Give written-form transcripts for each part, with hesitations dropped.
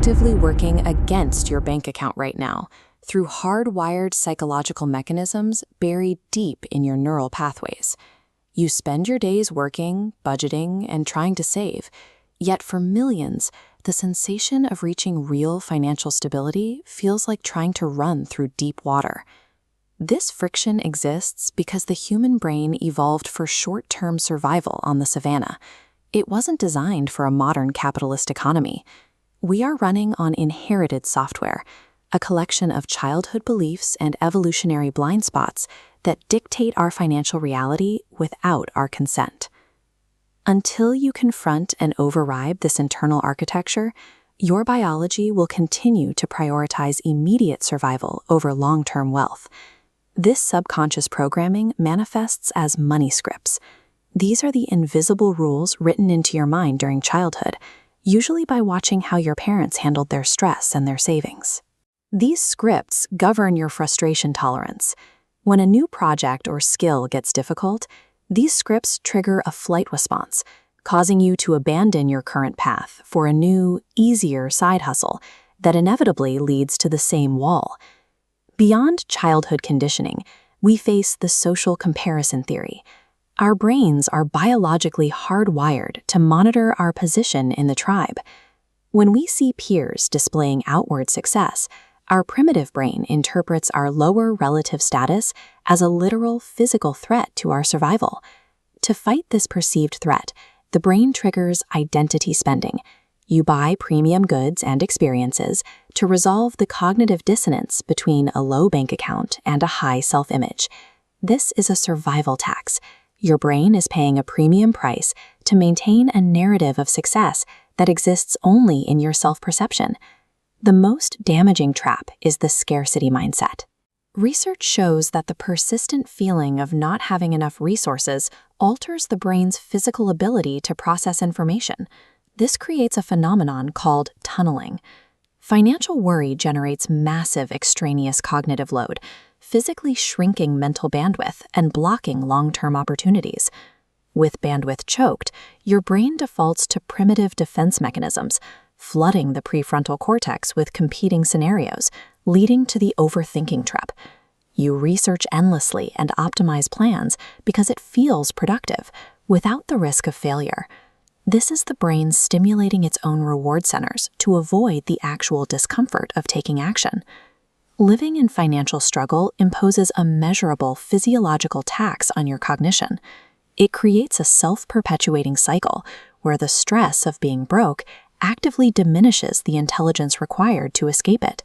actively working against your bank account right now through hardwired psychological mechanisms buried deep in your neural pathways. You spend your days working, budgeting, and trying to save, yet for millions, the sensation of reaching real financial stability feels like trying to run through deep water. This friction exists because the human brain evolved for short-term survival on the savannah. It wasn't designed for a modern capitalist economy. We are running on inherited software, a collection of childhood beliefs and evolutionary blind spots that dictate our financial reality without our consent. Until you confront and override this internal architecture, your biology will continue to prioritize immediate survival over long-term wealth. This subconscious programming manifests as money scripts. These are the invisible rules written into your mind during childhood, usually by watching how your parents handled their stress and their savings. These scripts govern your frustration tolerance. When a new project or skill gets difficult, these scripts trigger a flight response, causing you to abandon your current path for a new, easier side hustle that inevitably leads to the same wall. Beyond childhood conditioning, we face the social comparison theory. Our brains are biologically hardwired to monitor our position in the tribe. When we see peers displaying outward success, our primitive brain interprets our lower relative status as a literal physical threat to our survival. To fight this perceived threat, the brain triggers identity spending. You buy premium goods and experiences to resolve the cognitive dissonance between a low bank account and a high self-image. This is a survival tax. Your brain is paying a premium price to maintain a narrative of success that exists only in your self-perception. The most damaging trap is the scarcity mindset. Research shows that the persistent feeling of not having enough resources alters the brain's physical ability to process information. This creates a phenomenon called tunneling. Financial worry generates massive extraneous cognitive load, physically shrinking mental bandwidth and blocking long-term opportunities. With bandwidth choked, your brain defaults to primitive defense mechanisms, flooding the prefrontal cortex with competing scenarios, leading to the overthinking trap. You research endlessly and optimize plans because it feels productive, without the risk of failure. This is the brain stimulating its own reward centers to avoid the actual discomfort of taking action. Living in financial struggle imposes a measurable physiological tax on your cognition. It creates a self-perpetuating cycle where the stress of being broke actively diminishes the intelligence required to escape it.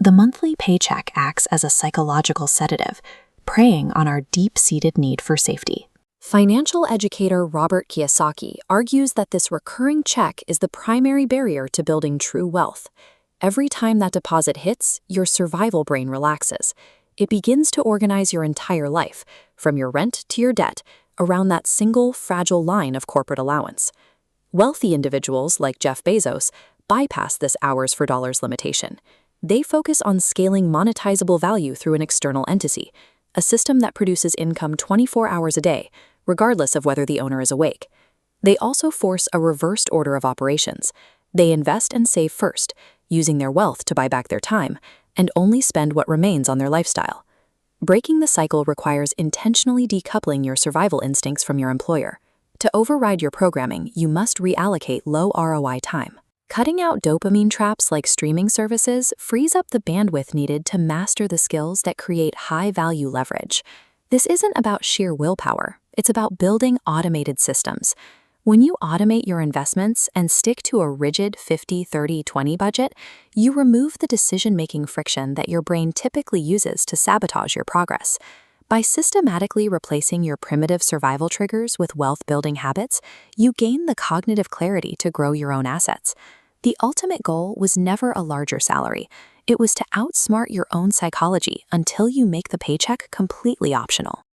The monthly paycheck acts as a psychological sedative, preying on our deep-seated need for safety. Financial educator Robert Kiyosaki argues that this recurring check is the primary barrier to building true wealth. Every time that deposit hits, your survival brain relaxes. It begins to organize your entire life, from your rent to your debt, around that single, fragile line of corporate allowance. Wealthy individuals like Jeff Bezos bypass this hours for dollars limitation. They focus on scaling monetizable value through an external entity, a system that produces income 24 hours a day, regardless of whether the owner is awake. They also force a reversed order of operations. They invest and save first, using their wealth to buy back their time, and only spend what remains on their lifestyle. Breaking the cycle requires intentionally decoupling your survival instincts from your employer. To override your programming, you must reallocate low ROI time. Cutting out dopamine traps like streaming services frees up the bandwidth needed to master the skills that create high-value leverage. This isn't about sheer willpower. It's about building automated systems. When you automate your investments and stick to a rigid 50-30-20 budget, you remove the decision-making friction that your brain typically uses to sabotage your progress. By systematically replacing your primitive survival triggers with wealth-building habits, you gain the cognitive clarity to grow your own assets. The ultimate goal was never a larger salary. It was to outsmart your own psychology until you make the paycheck completely optional.